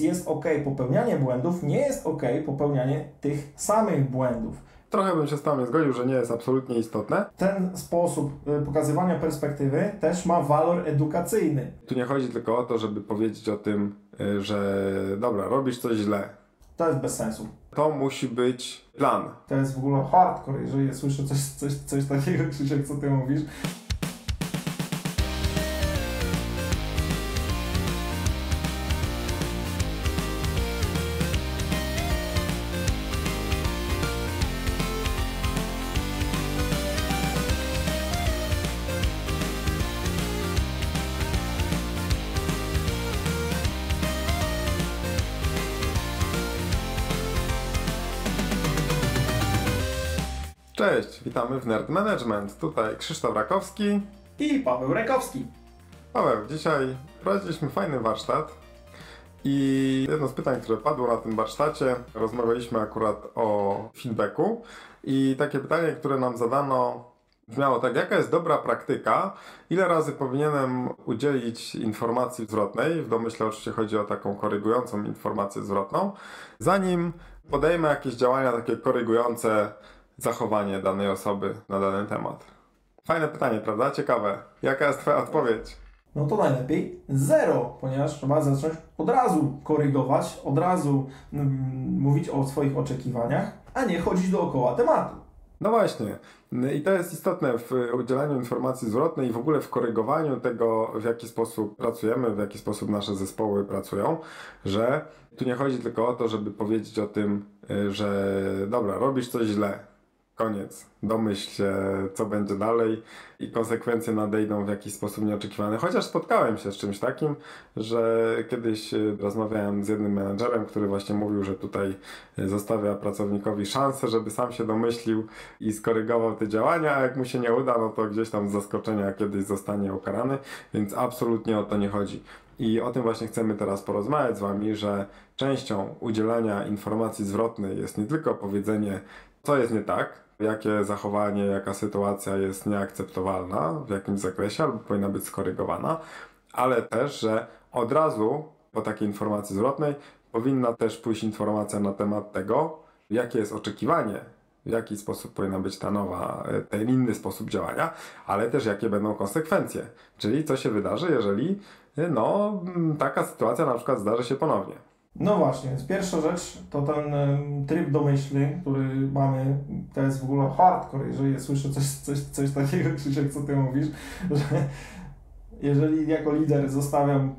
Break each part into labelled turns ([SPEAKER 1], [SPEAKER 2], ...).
[SPEAKER 1] jest ok popełnianie błędów, nie jest ok popełnianie tych samych błędów.
[SPEAKER 2] Trochę bym się z Tobą zgodził, że nie jest absolutnie istotne.
[SPEAKER 1] Ten sposób pokazywania perspektywy też ma walor edukacyjny.
[SPEAKER 2] Tu nie chodzi tylko o to, żeby powiedzieć o tym, że dobra, robisz coś źle.
[SPEAKER 1] To jest bez sensu.
[SPEAKER 2] To musi być plan.
[SPEAKER 1] To jest w ogóle hardcore, jeżeli słyszę coś takiego, Krzysiek, co ty mówisz.
[SPEAKER 2] Cześć, witamy w Nerd Management. Tutaj Krzysztof Rakowski
[SPEAKER 1] I Paweł Rajkowski.
[SPEAKER 2] Paweł, dzisiaj prowadziliśmy fajny warsztat i jedno z pytań, które padło na tym warsztacie, rozmawialiśmy akurat o feedbacku i takie pytanie, które nam zadano, brzmiało tak: jaka jest dobra praktyka, ile razy powinienem udzielić informacji zwrotnej, w domyśle oczywiście chodzi o taką korygującą informację zwrotną, zanim podejmę jakieś działania takie korygujące zachowanie danej osoby na dany temat. Fajne pytanie, prawda? Ciekawe. Jaka jest Twoja odpowiedź?
[SPEAKER 1] No to najlepiej 0, ponieważ trzeba zacząć od razu korygować, od razu mówić o swoich oczekiwaniach, a nie chodzić dookoła tematu.
[SPEAKER 2] No właśnie. I to jest istotne w udzielaniu informacji zwrotnej i w ogóle w korygowaniu tego, w jaki sposób pracujemy, w jaki sposób nasze zespoły pracują, że tu nie chodzi tylko o to, żeby powiedzieć o tym, że dobra, robisz coś źle. Koniec. Domyśl się, co będzie dalej i konsekwencje nadejdą w jakiś sposób nieoczekiwany. Chociaż spotkałem się z czymś takim, że kiedyś rozmawiałem z jednym menedżerem, który właśnie mówił, że tutaj zostawia pracownikowi szansę, żeby sam się domyślił i skorygował te działania, a jak mu się nie uda, no to gdzieś tam z zaskoczenia kiedyś zostanie ukarany, więc absolutnie o to nie chodzi. I o tym właśnie chcemy teraz porozmawiać z Wami, że częścią udzielania informacji zwrotnej jest nie tylko powiedzenie, co jest nie tak, jakie zachowanie, jaka sytuacja jest nieakceptowalna w jakimś zakresie albo powinna być skorygowana, ale też, że od razu po takiej informacji zwrotnej powinna też pójść informacja na temat tego, jakie jest oczekiwanie, w jaki sposób powinna być ten inny sposób działania, ale też jakie będą konsekwencje, czyli co się wydarzy, jeżeli taka sytuacja na przykład zdarzy się ponownie.
[SPEAKER 1] No właśnie, więc pierwsza rzecz to ten tryb domyślny, który mamy, to jest w ogóle hardcore, jeżeli słyszę coś takiego, Krzysiek, co ty mówisz, że jeżeli jako lider zostawiam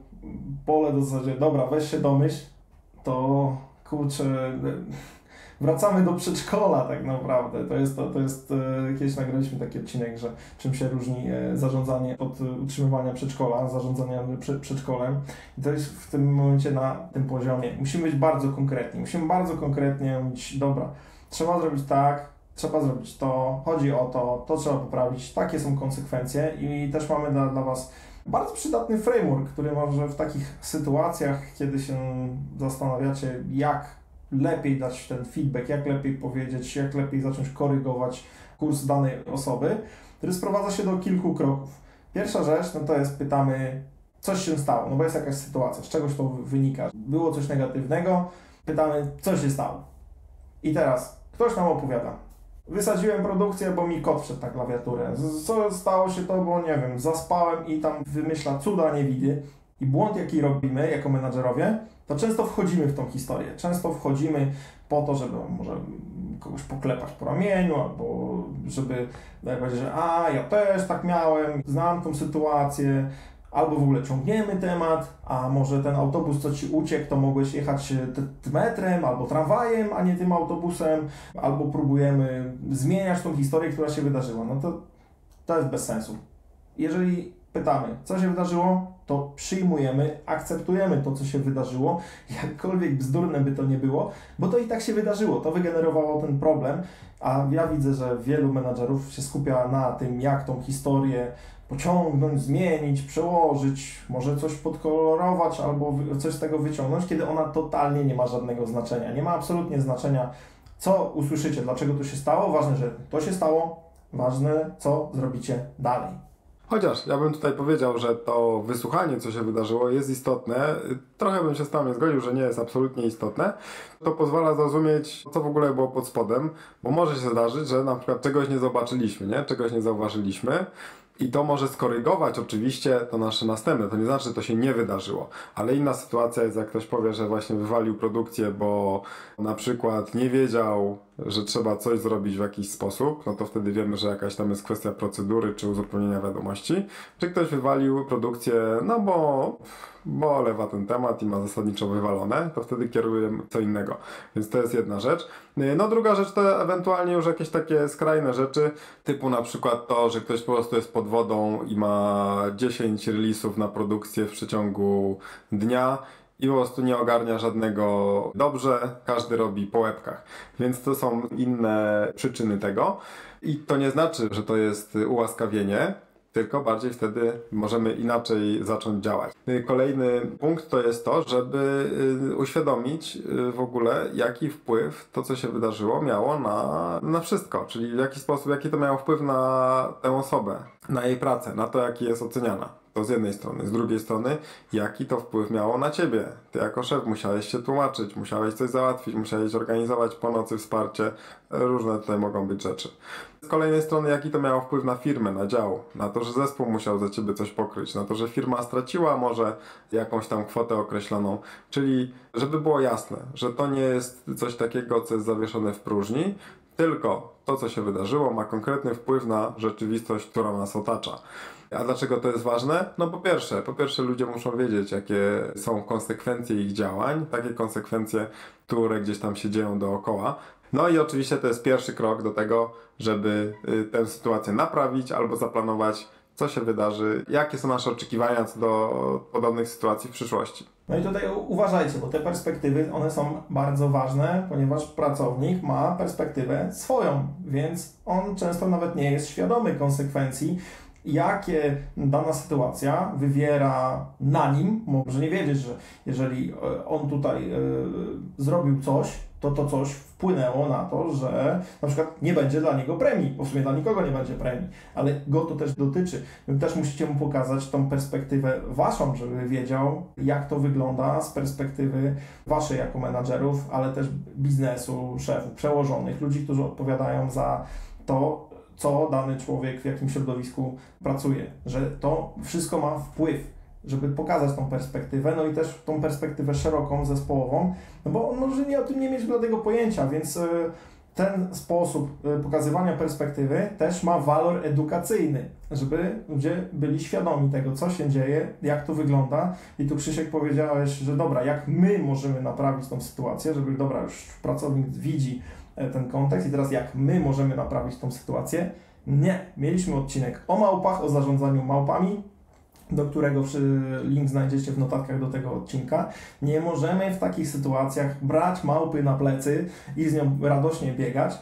[SPEAKER 1] pole do zasadzie, dobra, weź się domyśl, to kurczę, wracamy do przedszkola tak naprawdę. To jest kiedyś nagraliśmy taki odcinek, że czym się różni zarządzanie od utrzymywania przedszkola, zarządzania przedszkolem. I to jest w tym momencie na tym poziomie. Musimy być bardzo konkretni. Musimy bardzo konkretnie mówić, dobra, trzeba zrobić tak, trzeba zrobić to, chodzi o to trzeba poprawić, takie są konsekwencje i też mamy dla Was bardzo przydatny framework, który może w takich sytuacjach, kiedy się zastanawiacie, jak lepiej dać ten feedback, jak lepiej powiedzieć, jak lepiej zacząć korygować kurs danej osoby, który sprowadza się do kilku kroków. Pierwsza rzecz, no to jest pytamy, coś się stało, no bo jest jakaś sytuacja, z czegoś to wynika. Było coś negatywnego, pytamy, co się stało. I teraz ktoś nam opowiada. Wysadziłem produkcję, bo mi kot wszedł na klawiaturę. Co stało się to, bo nie wiem, zaspałem i tam wymyśla cuda niewidy. I błąd, jaki robimy jako menadżerowie, to często wchodzimy w tą historię. Często wchodzimy po to, żeby może kogoś poklepać po ramieniu, albo żeby powiedzieć, że ja też tak miałem, znam tą sytuację, albo w ogóle ciągniemy temat, a może ten autobus, co Ci uciekł, to mogłeś jechać metrem, albo tramwajem, a nie tym autobusem, albo próbujemy zmieniać tą historię, która się wydarzyła. No to jest bez sensu. Jeżeli pytamy, co się wydarzyło, to przyjmujemy, akceptujemy to, co się wydarzyło, jakkolwiek bzdurne by to nie było, bo to i tak się wydarzyło, to wygenerowało ten problem, a ja widzę, że wielu menadżerów się skupia na tym, jak tą historię pociągnąć, zmienić, przełożyć, może coś podkolorować albo coś z tego wyciągnąć, kiedy ona totalnie nie ma żadnego znaczenia. Nie ma absolutnie znaczenia, co usłyszycie, dlaczego to się stało, ważne, że to się stało, ważne, co zrobicie dalej.
[SPEAKER 2] Chociaż ja bym tutaj powiedział, że to wysłuchanie, co się wydarzyło, jest istotne. Trochę bym się z tobą nie zgodził, że nie jest absolutnie istotne. To pozwala zrozumieć, co w ogóle było pod spodem, bo może się zdarzyć, że na przykład czegoś nie zobaczyliśmy, nie? Czegoś nie zauważyliśmy. I to może skorygować oczywiście to nasze następne. To nie znaczy, że to się nie wydarzyło. Ale inna sytuacja jest, jak ktoś powie, że właśnie wywalił produkcję, bo na przykład nie wiedział, że trzeba coś zrobić w jakiś sposób, no to wtedy wiemy, że jakaś tam jest kwestia procedury czy uzupełnienia wiadomości. Czy ktoś wywalił produkcję, no bo lewa ten temat i ma zasadniczo wywalone, to wtedy kierujemy co innego. Więc to jest jedna rzecz. No druga rzecz to ewentualnie już jakieś takie skrajne rzeczy, typu na przykład to, że ktoś po prostu jest pod wodą i ma 10 release'ów na produkcję w przeciągu dnia i po prostu nie ogarnia żadnego dobrze, każdy robi po łebkach. Więc to są inne przyczyny tego. I to nie znaczy, że to jest ułaskawienie, tylko bardziej wtedy możemy inaczej zacząć działać. Kolejny punkt to jest to, żeby uświadomić w ogóle, jaki wpływ to, co się wydarzyło, miało na wszystko. Czyli w jaki sposób, jaki to miało wpływ na tę osobę, na jej pracę, na to, jak jest oceniana. To z jednej strony. Z drugiej strony, jaki to wpływ miało na ciebie. Ty jako szef musiałeś się tłumaczyć, musiałeś coś załatwić, musiałeś organizować po nocy wsparcie. Różne tutaj mogą być rzeczy. Z kolejnej strony, jaki to miało wpływ na firmę, na dział, na to, że zespół musiał za ciebie coś pokryć, na to, że firma straciła może jakąś tam kwotę określoną. Czyli, żeby było jasne, że to nie jest coś takiego, co jest zawieszone w próżni, tylko to, co się wydarzyło, ma konkretny wpływ na rzeczywistość, która nas otacza. A dlaczego to jest ważne? No po pierwsze ludzie muszą wiedzieć, jakie są konsekwencje ich działań, takie konsekwencje, które gdzieś tam się dzieją dookoła. No i oczywiście to jest pierwszy krok do tego, żeby tę sytuację naprawić albo zaplanować, co się wydarzy, jakie są nasze oczekiwania co do podobnych sytuacji w przyszłości.
[SPEAKER 1] No i tutaj uważajcie, bo te perspektywy, one są bardzo ważne, ponieważ pracownik ma perspektywę swoją, więc on często nawet nie jest świadomy konsekwencji, jakie dana sytuacja wywiera na nim. Może nie wiedzieć, że jeżeli on tutaj zrobił coś, to coś wpłynęło na to, że na przykład nie będzie dla niego premii, bo w sumie dla nikogo nie będzie premii, ale go to też dotyczy. Wy też musicie mu pokazać tą perspektywę waszą, żeby wiedział, jak to wygląda z perspektywy waszej jako menadżerów, ale też biznesu, szefów, przełożonych, ludzi, którzy odpowiadają za to, co dany człowiek w jakim środowisku pracuje, że to wszystko ma wpływ, żeby pokazać tą perspektywę, no i też tą perspektywę szeroką, zespołową, no bo on może o tym nie mieć bladego pojęcia, więc ten sposób pokazywania perspektywy też ma walor edukacyjny, żeby ludzie byli świadomi tego, co się dzieje, jak to wygląda. I tu Krzysiek powiedziałeś, że dobra, jak my możemy naprawić tą sytuację, żeby dobra, już pracownik widzi ten kontekst i teraz jak my możemy naprawić tą sytuację. Nie, mieliśmy odcinek o małpach, o zarządzaniu małpami, do którego link znajdziecie w notatkach do tego odcinka. Nie możemy w takich sytuacjach brać małpy na plecy i z nią radośnie biegać.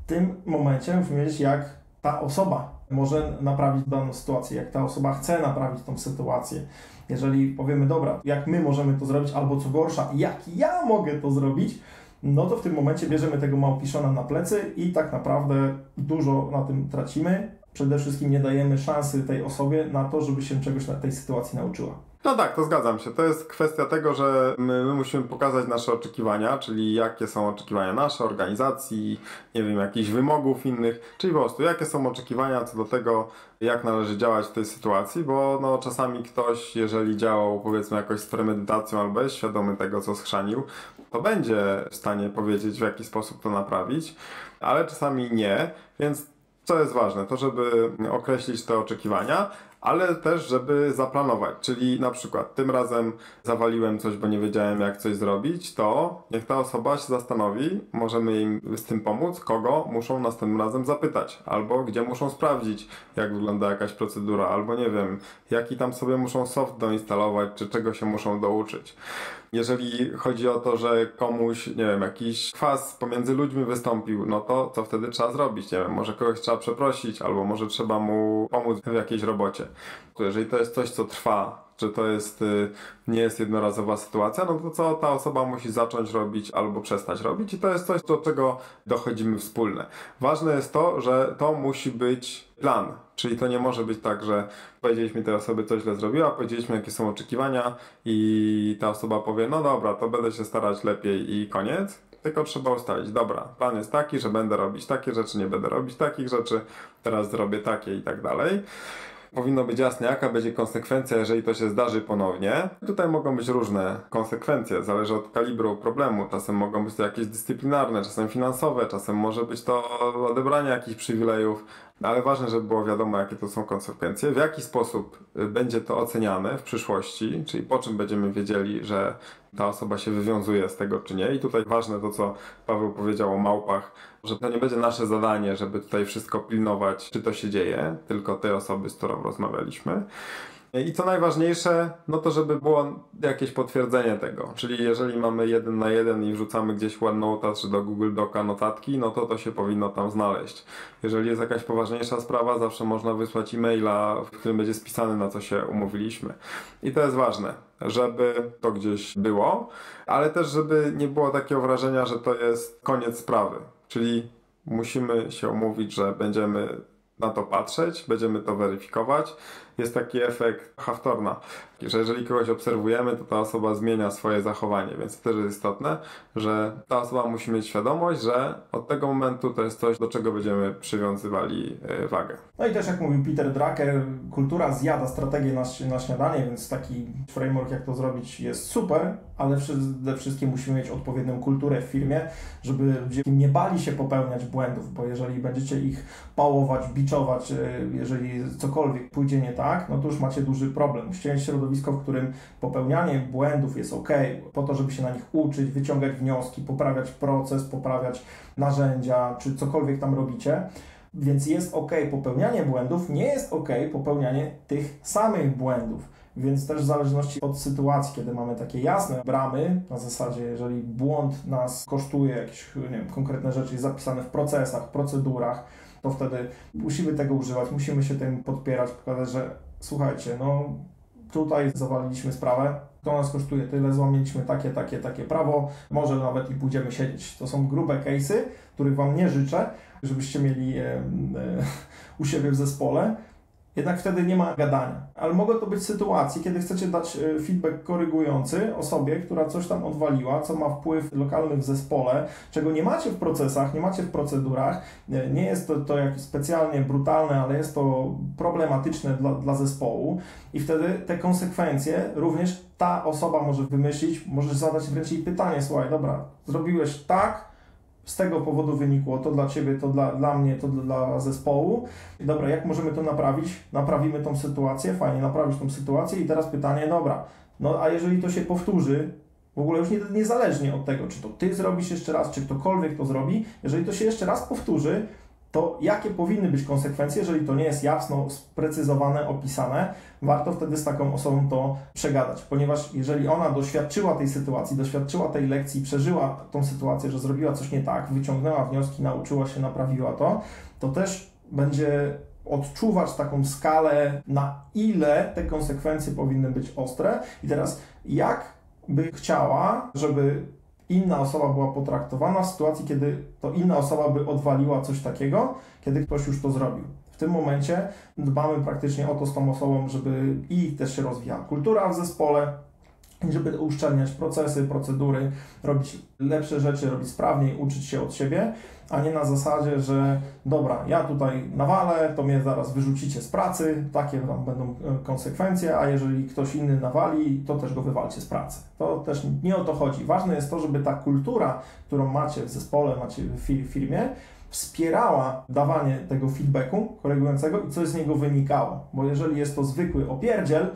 [SPEAKER 1] W tym momencie musimy wiedzieć, jak ta osoba może naprawić daną sytuację, jak ta osoba chce naprawić tą sytuację. Jeżeli powiemy, dobra, jak my możemy to zrobić, albo co gorsza, jak ja mogę to zrobić, no to w tym momencie bierzemy tego małpiszona na plecy i tak naprawdę dużo na tym tracimy. Przede wszystkim nie dajemy szansy tej osobie na to, żeby się czegoś na tej sytuacji nauczyła.
[SPEAKER 2] No tak, to zgadzam się. To jest kwestia tego, że my musimy pokazać nasze oczekiwania, czyli jakie są oczekiwania nasze, organizacji, nie wiem, jakichś wymogów innych, czyli po prostu jakie są oczekiwania co do tego, jak należy działać w tej sytuacji, bo no, czasami ktoś, jeżeli działał powiedzmy jakoś z premedytacją albo jest świadomy tego, co schrzanił, to będzie w stanie powiedzieć, w jaki sposób to naprawić, ale czasami nie, więc co jest ważne, to żeby określić te oczekiwania, ale też żeby zaplanować, czyli na przykład tym razem zawaliłem coś, bo nie wiedziałem jak coś zrobić, to niech ta osoba się zastanowi, możemy im z tym pomóc, kogo muszą następnym razem zapytać, albo gdzie muszą sprawdzić, jak wygląda jakaś procedura, albo nie wiem, jaki tam sobie muszą soft doinstalować, czy czego się muszą douczyć. Jeżeli chodzi o to, że komuś, nie wiem, jakiś kwas pomiędzy ludźmi wystąpił, no to co wtedy trzeba zrobić? Nie wiem, może kogoś trzeba przeprosić, albo może trzeba mu pomóc w jakiejś robocie. Jeżeli to jest coś, co trwa, że to jest, nie jest jednorazowa sytuacja, no to co ta osoba musi zacząć robić albo przestać robić i to jest coś, do czego dochodzimy wspólnie. Ważne jest to, że to musi być plan, czyli to nie może być tak, że powiedzieliśmy tej osobie, co źle zrobiła, powiedzieliśmy, jakie są oczekiwania i ta osoba powie, no dobra, to będę się starać lepiej i koniec. Tylko trzeba ustalić, dobra, plan jest taki, że będę robić takie rzeczy, nie będę robić takich rzeczy, teraz zrobię takie i tak dalej. Powinno być jasne, jaka będzie konsekwencja, jeżeli to się zdarzy ponownie. Tutaj mogą być różne konsekwencje, zależy od kalibru problemu. Czasem mogą być to jakieś dyscyplinarne, czasem finansowe, czasem może być to odebranie jakichś przywilejów, ale ważne, żeby było wiadomo, jakie to są konsekwencje, w jaki sposób będzie to oceniane w przyszłości, czyli po czym będziemy wiedzieli, że ta osoba się wywiązuje z tego, czy nie. I tutaj ważne to, co Paweł powiedział o małpach, że to nie będzie nasze zadanie, żeby tutaj wszystko pilnować, czy to się dzieje, tylko tej osoby, z którą rozmawialiśmy. I co najważniejsze, no to żeby było jakieś potwierdzenie tego, czyli jeżeli mamy 1 na 1 i wrzucamy gdzieś OneNote'a czy do Google Doca notatki, no to się powinno tam znaleźć. Jeżeli jest jakaś poważniejsza sprawa, zawsze można wysłać e-maila, w którym będzie spisane, na co się umówiliśmy. I to jest ważne, żeby to gdzieś było, ale też żeby nie było takiego wrażenia, że to jest koniec sprawy, czyli musimy się umówić, że będziemy na to patrzeć, będziemy to weryfikować. Jest taki efekt Hawthorna, że jeżeli kogoś obserwujemy, to ta osoba zmienia swoje zachowanie, więc to też jest istotne, że ta osoba musi mieć świadomość, że od tego momentu to jest coś, do czego będziemy przywiązywali wagę.
[SPEAKER 1] No i też jak mówił Peter Drucker, kultura zjada strategię na śniadanie, więc taki framework, jak to zrobić, jest super, ale przede wszystkim musimy mieć odpowiednią kulturę w firmie, żeby ludzie nie bali się popełniać błędów, bo jeżeli będziecie ich pałować, biczować, jeżeli cokolwiek pójdzie nie tak, no to już macie duży problem. Musicie mieć środowisko, w którym popełnianie błędów jest ok, po to, żeby się na nich uczyć, wyciągać wnioski, poprawiać proces, poprawiać narzędzia, czy cokolwiek tam robicie. Więc jest ok popełnianie błędów, nie jest ok popełnianie tych samych błędów. Więc też w zależności od sytuacji, kiedy mamy takie jasne bramy, na zasadzie, jeżeli błąd nas kosztuje jakieś, nie wiem, konkretne rzeczy, jest zapisane w procesach, procedurach, to wtedy musimy tego używać, musimy się tym podpierać, pokazać, że słuchajcie, no tutaj zawaliliśmy sprawę, to nas kosztuje tyle, złamiliśmy takie prawo, może nawet i pójdziemy siedzieć. To są grube case'y, których Wam nie życzę, żebyście mieli u siebie w zespole. Jednak wtedy nie ma gadania. Ale mogą to być sytuacje, kiedy chcecie dać feedback korygujący osobie, która coś tam odwaliła, co ma wpływ lokalny w zespole, czego nie macie w procesach, nie macie w procedurach. Nie jest to jakieś specjalnie brutalne, ale jest to problematyczne dla zespołu. I wtedy te konsekwencje również ta osoba może wymyślić, możesz zadać wręcz jej pytanie, słuchaj, dobra, zrobiłeś tak, z tego powodu wynikło, to dla Ciebie, to dla mnie, to dla zespołu. Dobra, jak możemy to naprawić? Naprawimy tą sytuację, fajnie, naprawić tą sytuację i teraz pytanie, dobra, no a jeżeli to się powtórzy, w ogóle już niezależnie od tego, czy to Ty zrobisz jeszcze raz, czy ktokolwiek to zrobi, jeżeli to się jeszcze raz powtórzy, to jakie powinny być konsekwencje, jeżeli to nie jest jasno sprecyzowane, opisane, warto wtedy z taką osobą to przegadać, ponieważ jeżeli ona doświadczyła tej sytuacji, doświadczyła tej lekcji, przeżyła tą sytuację, że zrobiła coś nie tak, wyciągnęła wnioski, nauczyła się, naprawiła to też będzie odczuwać taką skalę, na ile te konsekwencje powinny być ostre. I teraz jak by chciała, żeby inna osoba była potraktowana w sytuacji, kiedy to inna osoba by odwaliła coś takiego, kiedy ktoś już to zrobił. W tym momencie dbamy praktycznie o to z tą osobą, żeby i też się rozwijała kultura w zespole, żeby uszczelniać procesy, procedury, robić lepsze rzeczy, robić sprawniej, uczyć się od siebie, a nie na zasadzie, że dobra, ja tutaj nawalę, to mnie zaraz wyrzucicie z pracy, takie tam będą konsekwencje, a jeżeli ktoś inny nawali, to też go wywalcie z pracy. To też nie o to chodzi. Ważne jest to, żeby ta kultura, którą macie w zespole, macie w firmie, wspierała dawanie tego feedbacku korygującego i coś z niego wynikało. Bo jeżeli jest to zwykły opierdziel,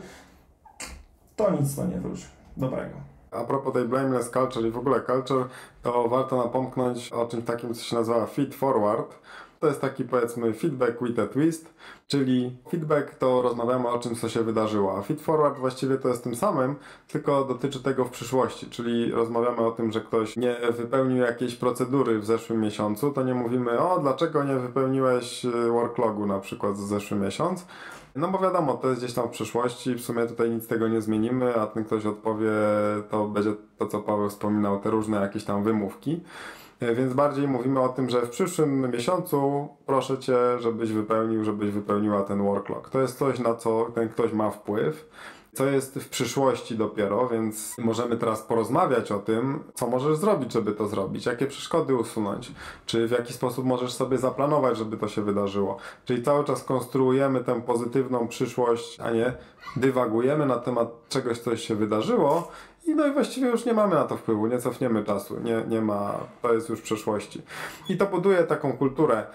[SPEAKER 1] to nic to nie wróży dobrego.
[SPEAKER 2] A propos tej blameless culture i w ogóle culture, to warto napomknąć o czymś takim, co się nazywa feed forward. To jest taki, powiedzmy, feedback with a twist, czyli feedback to rozmawiamy o czym, co się wydarzyło, a feed forward właściwie to jest tym samym, tylko dotyczy tego w przyszłości, czyli rozmawiamy o tym, że ktoś nie wypełnił jakiejś procedury w zeszłym miesiącu, to nie mówimy, o, dlaczego nie wypełniłeś worklogu na przykład za zeszły miesiąc, No bo wiadomo, to jest gdzieś tam w przyszłości, w sumie tutaj nic z tego nie zmienimy, a ten ktoś odpowie, to będzie to, co Paweł wspominał, te różne jakieś tam wymówki. Więc bardziej mówimy o tym, że w przyszłym miesiącu proszę Cię, żebyś wypełniła ten worklog. To jest coś, na co ten ktoś ma wpływ, co jest w przyszłości dopiero, więc możemy teraz porozmawiać o tym, co możesz zrobić, żeby to zrobić, jakie przeszkody usunąć, czy w jaki sposób możesz sobie zaplanować, żeby to się wydarzyło. Czyli cały czas konstruujemy tę pozytywną przyszłość, a nie dywagujemy na temat czegoś, co się wydarzyło. No i właściwie już nie mamy na to wpływu, nie cofniemy czasu, nie ma, to jest już w przeszłości. I to buduje taką kulturę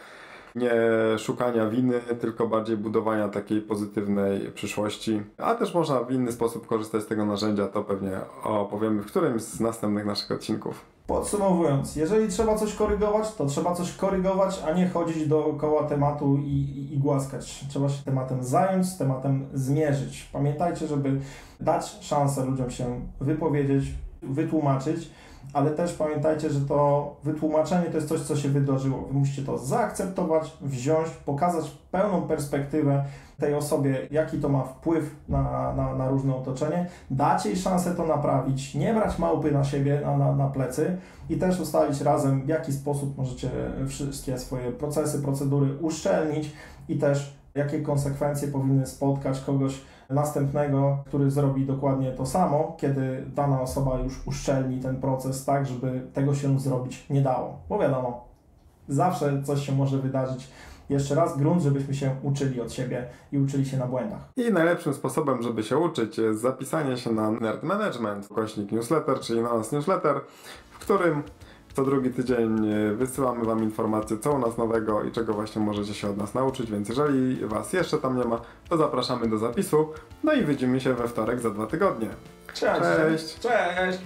[SPEAKER 2] nie szukania winy, tylko bardziej budowania takiej pozytywnej przyszłości. A też można w inny sposób korzystać z tego narzędzia, to pewnie opowiemy w którymś z następnych naszych odcinków.
[SPEAKER 1] Podsumowując, jeżeli trzeba coś korygować, to trzeba coś korygować, a nie chodzić dookoła tematu i głaskać. Trzeba się tematem zająć, z tematem zmierzyć. Pamiętajcie, żeby dać szansę ludziom się wypowiedzieć, wytłumaczyć, ale też pamiętajcie, że to wytłumaczenie to jest coś, co się wydarzyło. Wy musicie to zaakceptować, wziąć, pokazać pełną perspektywę tej osobie, jaki to ma wpływ na różne otoczenie, dać jej szansę to naprawić, nie brać małpy na siebie, na plecy i też ustalić razem, w jaki sposób możecie wszystkie swoje procesy, procedury uszczelnić i też jakie konsekwencje powinny spotkać kogoś następnego, który zrobi dokładnie to samo, kiedy dana osoba już uszczelni ten proces tak, żeby tego się zrobić nie dało. Bo wiadomo, zawsze coś się może wydarzyć. Jeszcze raz grunt, żebyśmy się uczyli od siebie i uczyli się na błędach.
[SPEAKER 2] I najlepszym sposobem, żeby się uczyć, jest zapisanie się na Nerd Management, /newsletter, czyli na nas newsletter, w którym co drugi tydzień wysyłamy Wam informacje, co u nas nowego i czego właśnie możecie się od nas nauczyć, więc jeżeli Was jeszcze tam nie ma, to zapraszamy do zapisu. No i widzimy się we wtorek za 2 tygodnie.
[SPEAKER 1] Cześć! Cześć!